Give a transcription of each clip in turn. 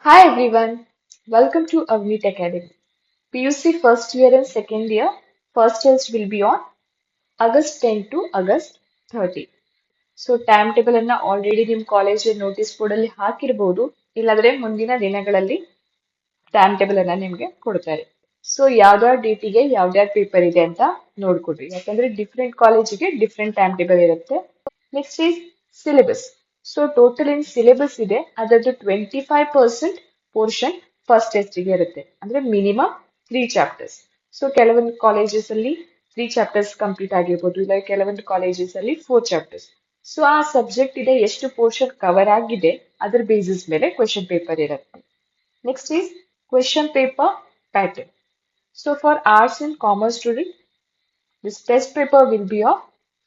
Hi everyone, welcome to Avneet Academy. PUC first year and second year, first test will be on August 10 to August 30. So time table ಅನ್ನ already ನಿಮ್ college notice board ಅಲ್ಲಿ ಹಾಕಿರ್ಬೋದು, ಇಲ್ಲಾಂದ್ರೆ ಮುಂದಿನ ದಿನಗಳಲ್ಲಿ time table ಅನ್ನ ನಿಮ್ಗೆ ಕೊಡ್ತಾರೆ. So ಯಾವ್ದಾವ ಡೇಟಿಗೆ ಯಾವ್ದ್ಯಾವ ಪೇಪರ್ ಇದೆ ಅಂತ ನೋಡ್ಕೊಡ್ರಿ, ಯಾಕಂದ್ರೆ ಡಿಫ್ರೆಂಟ್ ಕಾಲೇಜಿಗೆ ಡಿಫ್ರೆಂಟ್ ಟೈಮ್ ಟೇಬಲ್ ಇರುತ್ತೆ. Next is syllabus. So total ಏನ್ ಸಿಲೆಬಸ್ ಇದೆ ಅದರದ್ದು 25% ಪೋರ್ಷನ್ ಫಸ್ಟ್ ಟೆಸ್ಟಿಗೆ ಇರುತ್ತೆ, ಅಂದ್ರೆ ಮಿನಿಮಮ್ 3 ಚಾಪ್ಟರ್ಸ್. ಸೊ ಕೆಲವೊಂದು ಕಾಲೇಜಸ್ ಅಲ್ಲಿ 3 ಚಾಪ್ಟರ್ಸ್ ಕಂಪ್ಲೀಟ್ ಆಗಿರ್ಬೋದು, ಇಲ್ಲ ಕೆಲವೊಂದು ಕಾಲೇಜಸ್ ಅಲ್ಲಿ 4 ಚಾಪ್ಟರ್ಸ್. ಸೊ ಆ ಸಬ್ಜೆಕ್ಟ್ ಇದೆ ಎಷ್ಟು ಪೋರ್ಷನ್ ಕವರ್ ಆಗಿದೆ ಅದ್ರ ಬೇಸಿಸ್ ಮೇಲೆ ಕ್ವೆಶನ್ ಪೇಪರ್ ಇರುತ್ತೆ. Next is question paper pattern. So for arts and commerce student, this test paper will be of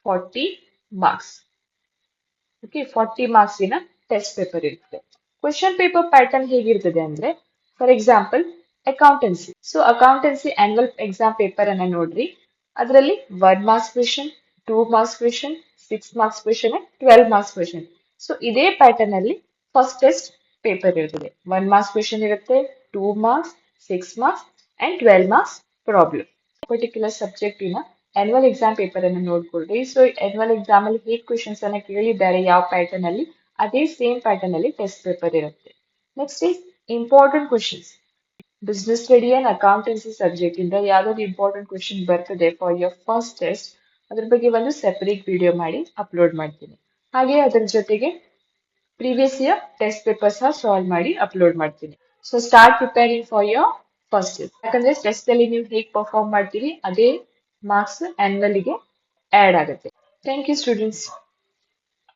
40 marks. Okay, 40 marks in a test paper ಇರುತ್ತೆ. Question paper pattern ಹೇಗಿರ್ತದೆ ಅಂದ್ರೆ, for example accountancy. So accountancy annual exam paper ಅನ್ನ ನೋಡ್ರಿ. ಅದರಲ್ಲಿ 1 marks question, 2 marks question, 6 marks question, 12 marks question. So ಇದೇ pattern ಅಲ್ಲಿ first test paper ಇರ್ತದೆ. 1 marks question ಇರುತ್ತೆ, 2 marks, 6 marks and 12 marks problem. Particular ಸಬ್ಜೆಕ್ಟಿನ ಆನ್ಯುವಲ್ ಎಕ್ಸಾಮ್ ಪೇಪರ್ ಅನ್ನು ನೋಡ್ಕೊಳ್ರಿ. ಸೊ ಆನ್ಯುವಲ್ ಎಕ್ಸಾಮ್ ಅಲ್ಲಿ ಹೇಗೆ ಕ್ವೆಶನ್ಸ್ ಅನ್ನ ಕೇಳಿದ್ದಾರೆ ಯಾವ ಪ್ಯಾಟರ್ನ್ ಅಲ್ಲಿ, ಅದೇ ಸೇಮ್ ಪ್ಯಾಟರ್ನ್ ಅಲ್ಲಿ ಟೆಸ್ಟ್ ಪೇಪರ್ ಇರುತ್ತೆ. Next is important questions. Business study and accountancy subject ಇಂದ ಯಾವ್ದಾದ್ರು ಇಂಪಾರ್ಟೆಂಟ್ ಕ್ವೆಶನ್ ಬರ್ತದೆ ಫಾರ್ ಯೋರ್ ಫಸ್ಟ್ ಟೆಸ್ಟ್, ಅದ್ರ ಬಗ್ಗೆ ಒಂದು ಸೆಪರೇಟ್ ವಿಡಿಯೋ ಮಾಡಿ ಅಪ್ಲೋಡ್ ಮಾಡ್ತೀನಿ. ಹಾಗೆ ಅದರ ಜೊತೆಗೆ ಪ್ರೀವಿಯಸ್ ಇಯರ್ ಟೆಸ್ಟ್ ಪೇಪರ್ ಸಹ ಸಾಲ್ವ್ ಮಾಡಿ ಅಪ್ಲೋಡ್ ಮಾಡ್ತೀನಿ. So start preparing for your first test. ಯಾಕಂದ್ರೆ ಟೆಸ್ಟ್ ಅಲ್ಲಿ ನೀವು ಹೇಗೆ ಪರ್ಫಾರ್ಮ್ ಮಾಡ್ತೀರಿ ಅದೇ ಮಾರ್ಕ್ಸ್ ಆನ್ಯುವಲ್ ಗೆ ಆಡ್ ಆಗುತ್ತೆ. Thank you students.